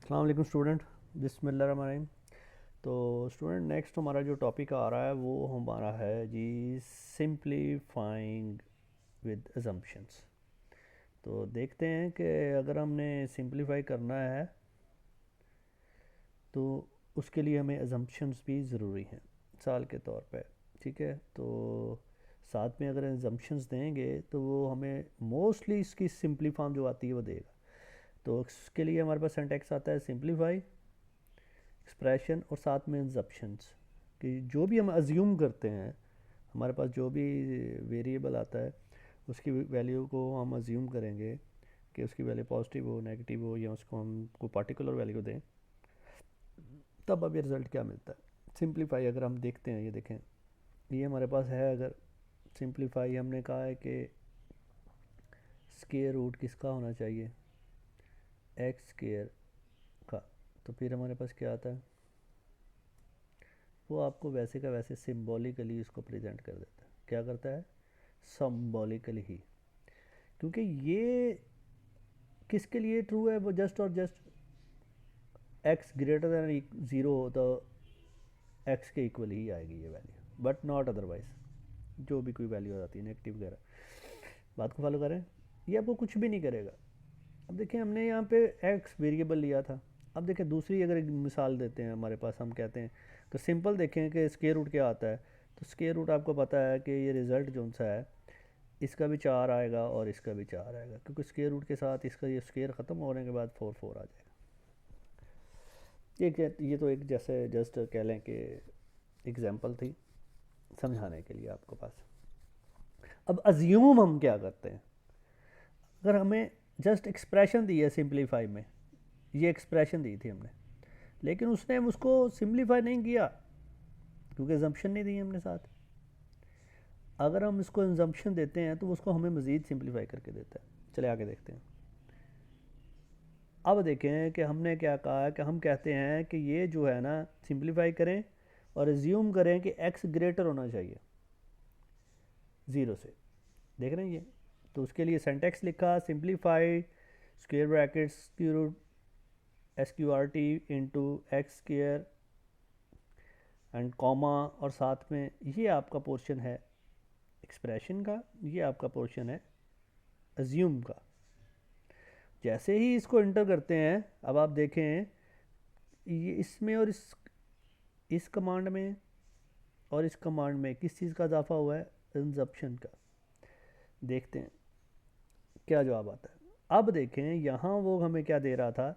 अस्सलाम वालेकुम स्टूडेंट। बिस्मिल्लाहिर्रहमानिर्रहीम। तो स्टूडेंट, नेक्स्ट हमारा जो टॉपिक आ रहा है वो हमारा है जी सिंप्लीफाइंग विद अजम्पशंस। तो देखते हैं कि अगर हमने सिंप्लीफाई करना है तो उसके लिए हमें अजम्पशंस भी ज़रूरी हैं मिसाल के तौर पे। ठीक है, तो साथ में अगर अजम्पशंस देंगे तो वो हमें मोस्टली इसकी सिंपली फॉर्म जो आती है वो देगा। तो उसके लिए हमारे पास सिंटैक्स आता है सिंप्लीफाई, एक्सप्रेशन और साथ में इंजप्शंस कि जो भी हम अज्यूम करते हैं, हमारे पास जो भी वेरिएबल आता है उसकी वैल्यू को हम अज्यूम करेंगे कि उसकी वैल्यू पॉजिटिव हो नेगेटिव हो या उसको हम कोई पार्टिकुलर वैल्यू दें, तब अब ये रिज़ल्ट क्या मिलता है। सिंप्लीफाई अगर हम देखते हैं, ये देखें, ये हमारे पास है। अगर सिंप्लीफाई हमने कहा है कि स्क्वायर रूट किसका होना चाहिए, एक्स स्क्वायर का, तो फिर हमारे पास क्या आता है, वो आपको वैसे का वैसे सिम्बॉलिकली इसको प्रेजेंट कर देता है। क्या करता है, सिम्बॉलिकली ही। क्योंकि ये किसके लिए ट्रू है, वो जस्ट और just x greater than zero हो तो एक्स के इक्वल ही आएगी ये वैल्यू, बट नॉट अदरवाइज जो भी कोई वैल्यू आ जाती है नेगेटिव वगैरह। बात को फॉलो करें, ये आपको कुछ भी नहीं करेगा। अब देखिए, हमने यहाँ पे एक्स वेरिएबल लिया था। अब देखें दूसरी अगर एक मिसाल देते हैं हमारे पास, हम कहते हैं तो सिंपल देखें कि स्क्वायर रूट क्या आता है। तो स्क्वायर रूट आपको पता है कि ये रिज़ल्ट जो सा है, इसका भी 4 आएगा और इसका भी 4 आएगा, क्योंकि स्क्वायर रूट के साथ इसका ये स्क्वायर ख़त्म होने के बाद 4 4 आ जाएगा। ये तो एक जैसे जस्ट कह लें कि एग्जांपल थी समझाने के लिए आपको पास। अब अज्यूम हम क्या करते हैं, अगर हमें जस्ट एक्सप्रेशन दी है सिंप्लीफाई में, ये एक्सप्रेशन दी थी हमने, लेकिन उसने उसको सिंप्लीफाई नहीं किया क्योंकि अजम्पशन नहीं दी हमने साथ। अगर हम इसको अजम्पशन देते हैं तो उसको हमें मज़ीद सिंप्लीफाई करके देता है। चले आगे देखते हैं। अब देखें कि हमने क्या कहा है कि हम कहते हैं कि ये जो है ना, सिंप्लीफाई करें और एज्यूम करें कि एक्स ग्रेटर होना चाहिए ज़ीरो से। देख रहे हैं ये, तो उसके लिए सेंटेक्स लिखा simplify square brackets square root S Q R T into X square and comma, और साथ में ये आपका पोर्शन है एक्सप्रेशन का, ये आपका पोर्शन है अज्यूम का। जैसे ही इसको एंटर करते हैं, अब आप देखें ये इसमें और इस कमांड में और इस कमांड में किस चीज़ का इजाफा हुआ है, इंजप्शन का। देखते हैं क्या जवाब आता है। अब देखें यहाँ वो हमें क्या दे रहा था,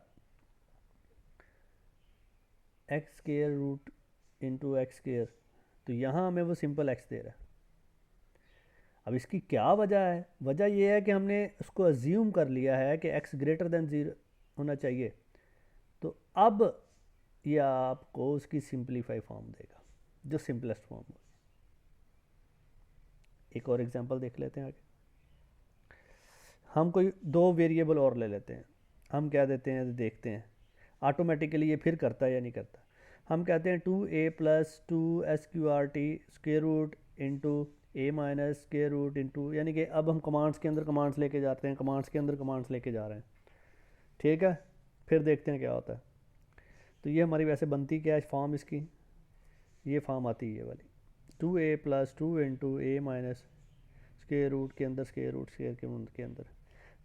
X square root into X square, तो यहाँ हमें वो सिंपल एक्स दे रहा है। अब इसकी क्या वजह है, वजह यह है कि हमने उसको अज्यूम कर लिया है कि एक्स ग्रेटर देन ज़ीरो होना चाहिए। तो अब ये आपको उसकी सिंप्लीफाई फॉर्म देगा, जो सिंपलेस्ट फॉर्म हो। एक और एग्जांपल देख लेते हैं आगे। हम कोई दो वेरिएबल और ले लेते हैं। हम क्या देते हैं, देखते हैं ऑटोमेटिकली ये फिर करता है या नहीं करता। हम कहते हैं 2a plus 2 SQRT square root into a minus square root into, यानी कि अब हम कमांड्स के अंदर कमांड्स लेके जाते हैं, कमांड्स के अंदर कमांड्स लेके जा रहे हैं। ठीक है, फिर देखते हैं क्या होता है। तो ये हमारी वैसे बनती क्या है फॉर्म इसकी, ये फॉर्म आती है ये वाली 2a plus 2 into a minus square root के अंदर स्क्वेयर रूट स्क्वेयर के अंदर।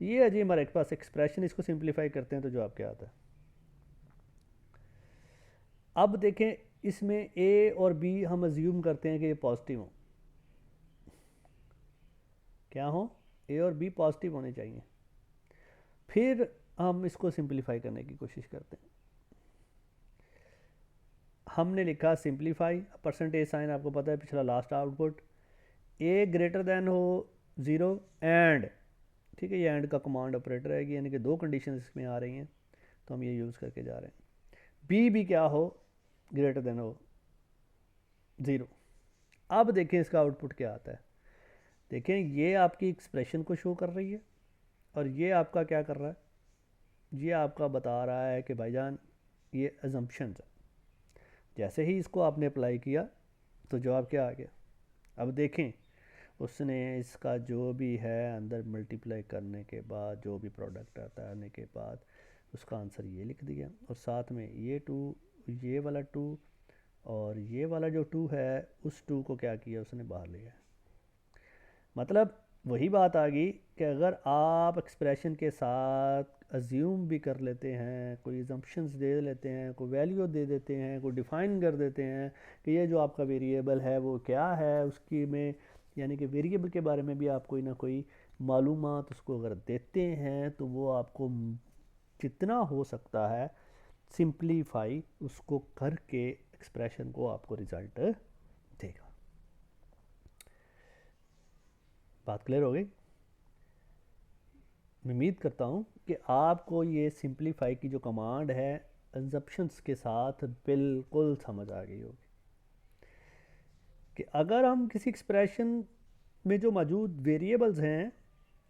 ये है जी हमारे पास एक्सप्रेशन। इसको सिंप्लीफाई करते हैं तो जवाब क्या आता है। अब देखें, इसमें ए और बी हम अज्यूम करते हैं कि ये पॉजिटिव हो, क्या हो, ए और बी पॉजिटिव होने चाहिए। फिर हम इसको सिंप्लीफाई करने की कोशिश करते हैं। हमने लिखा सिंप्लीफाई, परसेंटेज साइन आपको पता है पिछला लास्ट आउटपुट, ए ग्रेटर देन हो ज़ीरो एंड, ठीक है, ये एंड का कमांड ऑपरेटर है, यानी कि दो कंडीशन इसमें आ रही हैं तो हम ये यूज़ करके जा रहे हैं। बी भी क्या हो, ग्रेटर देन हो ज़ीरो। अब देखें इसका आउटपुट क्या आता है। देखें ये आपकी एक्सप्रेशन को शो कर रही है और ये आपका क्या कर रहा है, ये आपका बता रहा है कि भाईजान ये अजम्पशन है। जैसे ही इसको आपने अप्लाई किया तो जवाब क्या आ गया। अब देखें, उसने इसका जो भी है अंदर मल्टीप्लाई करने के बाद जो भी प्रोडक्ट आता है आने के बाद उसका आंसर ये लिख दिया, और साथ में ये 2, ये वाला 2 और ये वाला जो 2 है उस 2 को क्या किया उसने बाहर लिया। मतलब वही बात आ गई कि अगर आप एक्सप्रेशन के साथ अज्यूम भी कर लेते हैं, कोई एजम्पशंस दे लेते हैं, कोई वैल्यू दे देते हैं, कोई डिफ़ाइन कर देते हैं कि ये जो आपका वेरिएबल है वो क्या है, उसकी में यानी कि वेरिएबल के बारे में भी आप कोई ना कोई मालूमात उसको अगर देते हैं तो वो आपको जितना हो सकता है सिंप्लीफाई उसको करके एक्सप्रेशन को आपको रिज़ल्ट देगा। बात क्लियर हो गई? मैं उम्मीद करता हूँ कि आपको ये सिंप्लीफाई की जो कमांड है एजम्पशंस के साथ बिल्कुल समझ आ गई होगी कि अगर हम किसी एक्सप्रेशन में जो मौजूद वेरिएबल्स हैं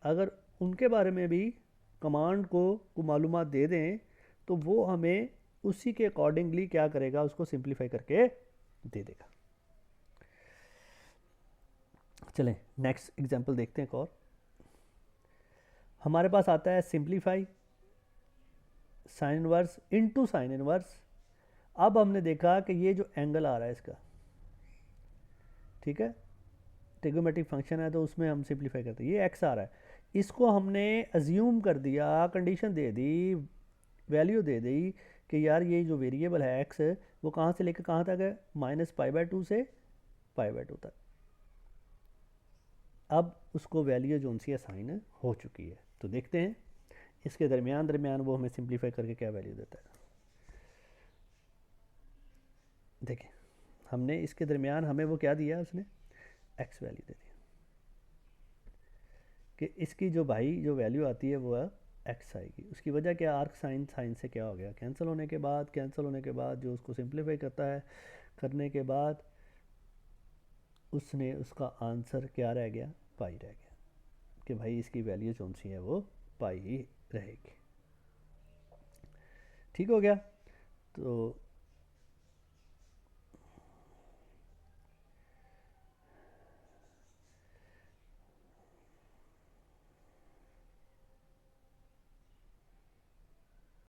अगर उनके बारे में भी कमांड को मालूमात दे दें तो वो हमें उसी के अकॉर्डिंगली क्या करेगा, उसको सिंप्लीफाई करके दे देगा। चलें नेक्स्ट एग्जांपल देखते हैं। एक और हमारे पास आता है simplify sine inverse into sine inverse. अब हमने देखा कि ये जो एंगल आ रहा है इसका, ठीक है, ट्रिग्नोमेट्रिक फंक्शन है तो उसमें हम सिंप्लीफाई करते हैं, ये एक्स आ रहा है, इसको हमने अज्यूम कर दिया, कंडीशन दे दी, वैल्यू दे दी कि यार ये जो वेरिएबल है एक्स वो कहाँ से लेकर कहाँ तक है, -π/2 से π/2 तक। अब उसको वैल्यू जो उनसी असाइन हो चुकी है, तो देखते हैं इसके दरमियान वो हमें सिंप्लीफाई करके क्या वैल्यू देता है। देखिए हमने इसके दरमियान हमें वो क्या दिया, उसने एक्स वैल्यू दे दी कि इसकी जो भाई जो वैल्यू आती है वो एक्स आएगी। उसकी वजह क्या, आर्क साइन साइन से क्या हो गया, कैंसिल होने के बाद जो उसको सिंप्लीफाई करता है, करने के बाद उसने उसका आंसर क्या रह गया, पाई रह गया कि भाई इसकी वैल्यू कौन सी है, वो पाई ही रहेगी। ठीक हो गया। तो